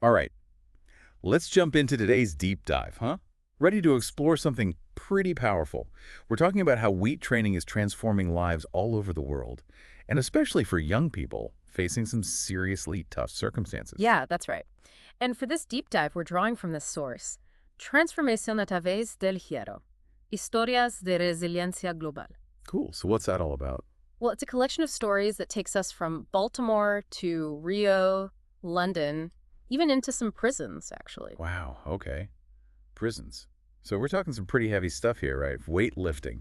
All right, let's jump into today's deep dive, huh? Ready to explore something pretty powerful. We're talking about how weight training is transforming lives all over the world, and especially for young people facing some seriously tough circumstances. Yeah, that's right. And for this deep dive, we're drawing from this source, Transformación a través del Hierro, Historias de Resiliencia Global. Cool. So what's that all about? Well, it's a collection of stories that takes us from Baltimore to Rio, London, even into some prisons, actually. Wow, okay. Prisons. So we're talking some pretty heavy stuff here, right? Weightlifting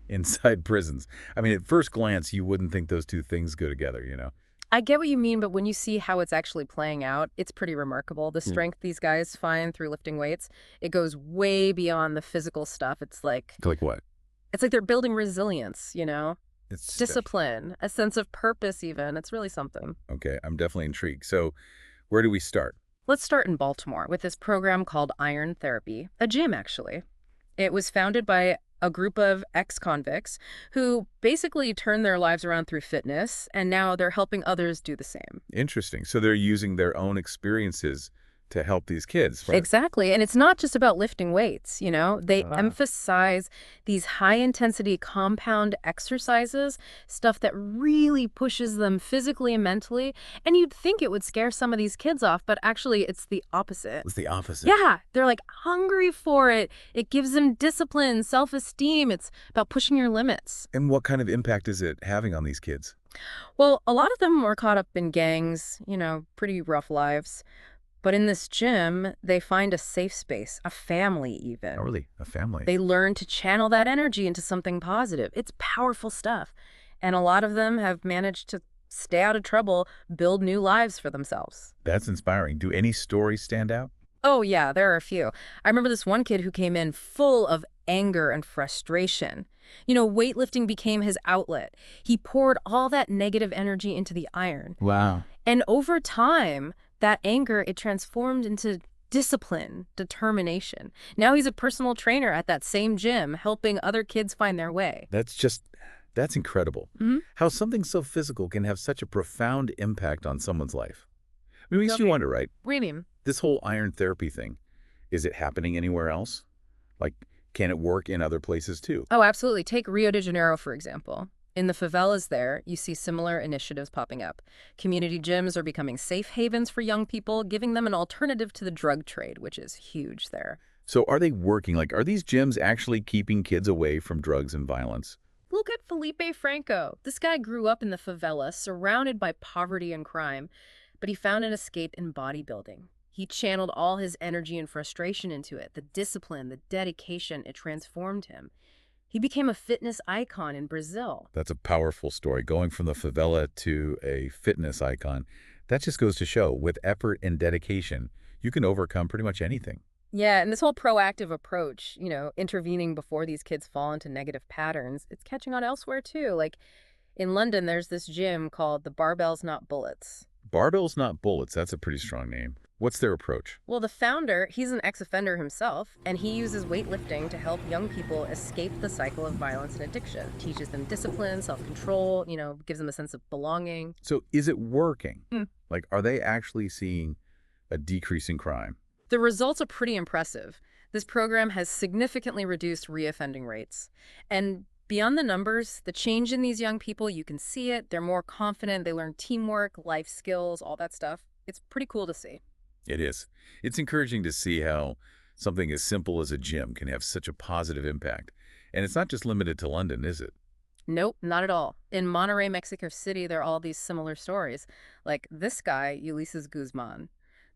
inside prisons. I mean, at first glance, you wouldn't think those two things go together. I get what you mean, but when you see how it's actually playing out, it's pretty remarkable. The Mm. strength these guys find through lifting weights, it goes way beyond the physical stuff. Like what? It's like they're building resilience, It's discipline, a sense of purpose even. It's really something. okay. I'm definitely intrigued. So where do we start? Let's start in Baltimore with this program called Iron Therapy, a gym actually. It was founded by a group of ex-convicts who basically turned their lives around through fitness, and now they're helping others do the same. Interesting. So they're using their own experiences to help these kids, right? Exactly. And it's not just about lifting weights, They Ah. emphasize these high-intensity compound exercises, stuff that really pushes them physically and mentally. And you'd think it would scare some of these kids off, but actually it's the opposite. It's the opposite. Yeah, they're like hungry for it. It gives them discipline, self-esteem. It's about pushing your limits. And what kind of impact is it having on these kids? Well, a lot of them were caught up in gangs, pretty rough lives. But in this gym, they find a safe space, a family Oh, even. really? A family? They learn to channel that energy into something positive. It's powerful stuff. And a lot of them have managed to stay out of trouble, build new lives for themselves. That's inspiring. Do any stories stand out? Oh, yeah, there are a few. I remember this one kid who came in full of anger and frustration. Weightlifting became his outlet. He poured all that negative energy into the iron. Wow. And over time, that anger, it transformed into discipline, determination. Now he's a personal trainer at that same gym, helping other kids find their way. That's incredible. Hmm. How something so physical can have such a profound impact on someone's life. I mean, it makes you Okay. wonder, right? Really? This whole iron therapy thing, is it happening anywhere else? Like, can it work in other places too? Oh, absolutely. Take Rio de Janeiro, for example. In the favelas there, you see similar initiatives popping up. Community gyms are becoming safe havens for young people, giving them an alternative to the drug trade, which is huge there. So are they working? Like, are these gyms actually keeping kids away from drugs and violence? Look at Felipe Franco. This guy grew up in the favela, surrounded by poverty and crime, but he found an escape in bodybuilding. He channeled all his energy and frustration into it. The discipline, the dedication, it transformed him. He became a fitness icon in Brazil. That's a powerful story. Going from the favela to a fitness icon. That just goes to show, with effort and dedication, you can overcome pretty much anything. Yeah, and this whole proactive approach, intervening before these kids fall into negative patterns, it's catching on elsewhere too. Like in London, there's this gym called the Barbells Not Bullets. Barbells Not Bullets. That's a pretty strong name. What's their approach? Well, the founder, he's an ex-offender himself, and he uses weightlifting to help young people escape the cycle of violence and addiction. Teaches them discipline, self-control, gives them a sense of belonging. So is it working? Hmm. Like, are they actually seeing a decrease in crime? The results are pretty impressive. This program has significantly reduced reoffending rates. And beyond the numbers, the change in these young people, you can see it. They're more confident. They learn teamwork, life skills, all that stuff. It's pretty cool to see. It is. It's encouraging to see how something as simple as a gym can have such a positive impact. And it's not just limited to London, is it? Nope, not at all. In Monterrey, Mexico City, there are all these similar stories. Like this guy, Ulysses Guzman,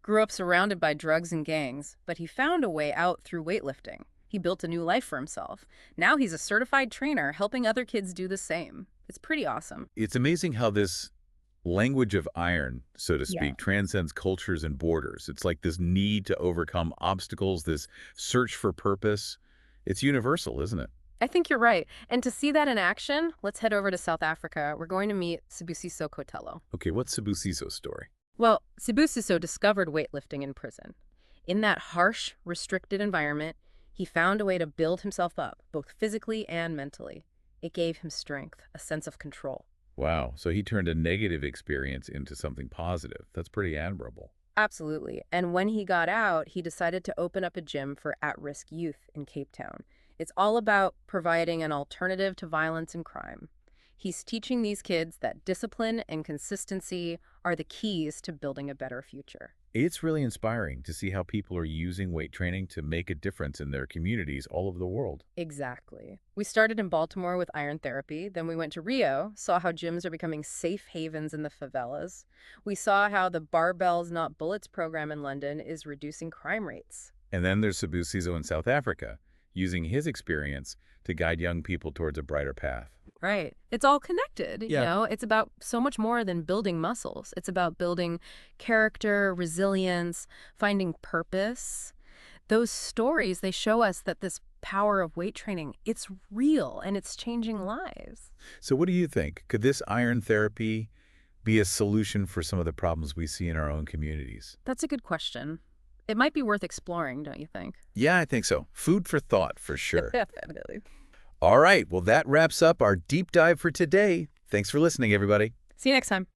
grew up surrounded by drugs and gangs, but he found a way out through weightlifting. He built a new life for himself. Now he's a certified trainer helping other kids do the same. It's pretty awesome. It's amazing how this language of iron, so to Yeah. speak, transcends cultures and borders. It's like this need to overcome obstacles, this search for purpose. It's universal, isn't it? I think you're right. And to see that in action, let's head over to South Africa. We're going to meet Sibusiso Kotelo. Okay, what's Sibusiso's story? Well, Sibusiso discovered weightlifting in prison. In that harsh, restricted environment, he found a way to build himself up, both physically and mentally. It gave him strength, a sense of control. Wow, so he turned a negative experience into something positive. That's pretty admirable. Absolutely. And when he got out, he decided to open up a gym for at-risk youth in Cape Town. It's all about providing an alternative to violence and crime. He's teaching these kids that discipline and consistency are the keys to building a better future. It's really inspiring to see how people are using weight training to make a difference in their communities all over the world. Exactly. We started in Baltimore with iron therapy, then we went to Rio, saw how gyms are becoming safe havens in the favelas. We saw how the Barbells Not Bullets program in London is reducing crime rates. And then there's Sibusiso in South Africa, using his experience to guide young people towards a brighter path. Right. It's all connected, Yeah. It's about so much more than building muscles. It's about building character, resilience, finding purpose. Those stories, they show us that this power of weight training, it's real and it's changing lives. So what do you think? Could this iron therapy be a solution for some of the problems we see in our own communities? That's a good question. It might be worth exploring, don't you think? Yeah, I think so. Food for thought, for sure. Definitely. All right, well, that wraps up our deep dive for today. Thanks for listening, everybody. See you next time.